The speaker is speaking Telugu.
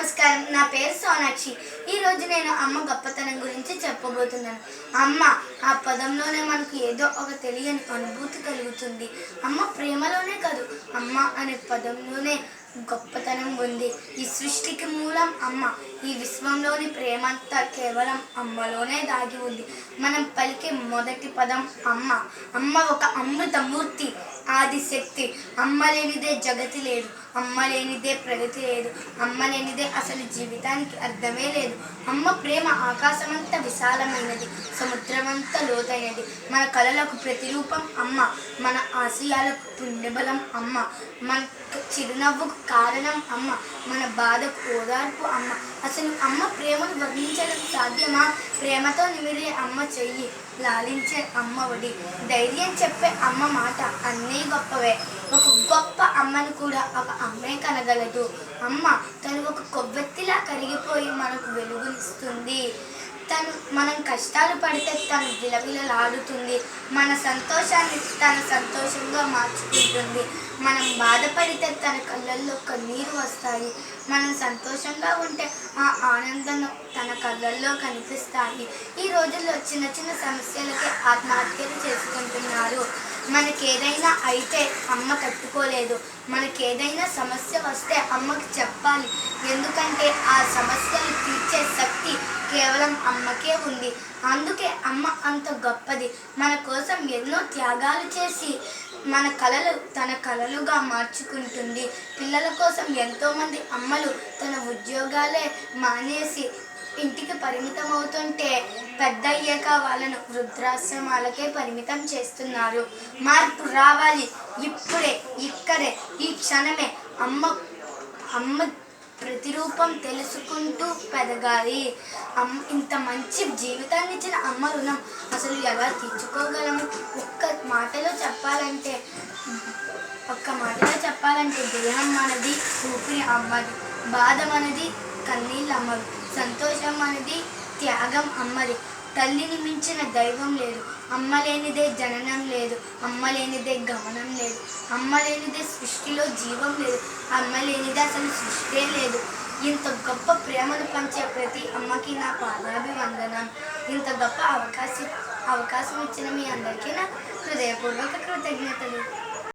నమస్కారం. నా పేరు సోనాక్షి. ఈరోజు నేను అమ్మ గొప్పతనం గురించి చెప్పబోతున్నాను. అమ్మ ఆ పదంలోనే మనకు ఏదో ఒక తెలియని అనుభూతి కలుగుతుంది. అమ్మ ప్రేమలోనే కాదు, అమ్మ అనే పదంలోనే గొప్పతనం ఉంది. ఈ సృష్టికి మూలం అమ్మ. ఈ విశ్వంలోని ప్రేమంతా కేవలం అమ్మలోనే దాగి ఉంది. మనం పలికే మొదటి పదం అమ్మ. అమ్మ ఒక అమృతమూర్తి, ఆదిశక్తి. అమ్మ లేనిదే జగతి లేదు, అమ్మ లేనిదే ప్రగతి లేదు, అమ్మ లేనిదే అసలు జీవితానికి అర్థమే లేదు. అమ్మ ప్రేమ ఆకాశమంతా విశాలమైనది, సముద్రమంతా లోతైనది. మన కలలకు ప్రతిరూపం అమ్మ, మన ఆశయాలకు పుణ్యబలం అమ్మ, మన చిరునవ్వుకు కారణం అమ్మ, మన బాధకు ఓదార్పు అమ్మ. అసలు అమ్మ ప్రేమను వర్ణించడం సాధ్యమా? ప్రేమతో నిమిరే అమ్మ చెయ్యి, లాలించే అమ్మ ఒడి, ధైర్యం చెప్పే అమ్మ మాట అన్నీ గొప్పవే. ఒక గొప్ప అమ్మను కూడా ఒక అమ్మే కనగలదు. అమ్మ తను ఒక కొవ్వెత్తిలా కరిగిపోయి మనకు వెలుగునిస్తుంది. మనం కష్టాలు పడితే తను విలవిలలాడుతుంది. మన సంతోషాన్ని తన సంతోషంగా మార్చుకుంటుంది. మనం బాధపడితే తన కళ్ళల్లో కన్నీరు వస్తాయి. మనం సంతోషంగా ఉంటే ఆ ఆనందం తన కళ్ళల్లో కనిపిస్తాయి. ఈ రోజుల్లో చిన్న చిన్న సమస్యలకే ఆత్మహత్యలు చేసుకుంటున్నారు. మనకేదైనా అయితే అమ్మ తట్టుకోలేదు. మనకేదైనా సమస్య వస్తే అమ్మకి చెప్పాలి. ఎందుకంటే ఆ సమస్యలు తీర్చే శక్తి కేవలం అమ్మకే ఉంది. అందుకే అమ్మ అంత గొప్పది. మన కోసం ఎన్నో త్యాగాలు చేసి మన కలలు తన కలలుగా మార్చుకుంటుంది. పిల్లల కోసం ఎంతోమంది అమ్మలు తన ఉద్యోగాలే మానేసి ఇంటికి పరిమితం అవుతుంటే పెద్ద అయ్యాక వాళ్ళను వృద్ధాశ్రమాలకే పరిమితం చేస్తున్నారు. మార్పు రావాలి. ఇప్పుడే, ఇక్కడే, ఈ క్షణమే అమ్మ ప్రతిరూపం తెలుసుకుంటూ పెరగాలి. ఇంత మంచి జీవితాన్ని ఇచ్చిన అమ్మ రుణం అసలు ఎలా తీర్చుకోగలము? ఒక్క మాటలో చెప్పాలంటే దేహం మనది, ఊపిరి అమ్మది, బాధ మనది, కన్నీళ్ళు అమ్మది, సంతోషం మనది, త్యాగం అమ్మది. తల్లిని మించిన దైవం లేదు. అమ్మ లేనిదే జననం లేదు, అమ్మ లేనిదే గమనం లేదు, అమ్మ లేనిదే సృష్టిలో జీవం లేదు, అమ్మ లేనిదే అసలు సృష్టి లేదు. ఇంత గొప్ప ప్రేమను పంచే ప్రతి అమ్మకి నా పాదాభివందనం. ఇంత గొప్ప అవకాశం ఇచ్చిన మీ అందరికీ నా హృదయపూర్వక కృతజ్ఞతలు.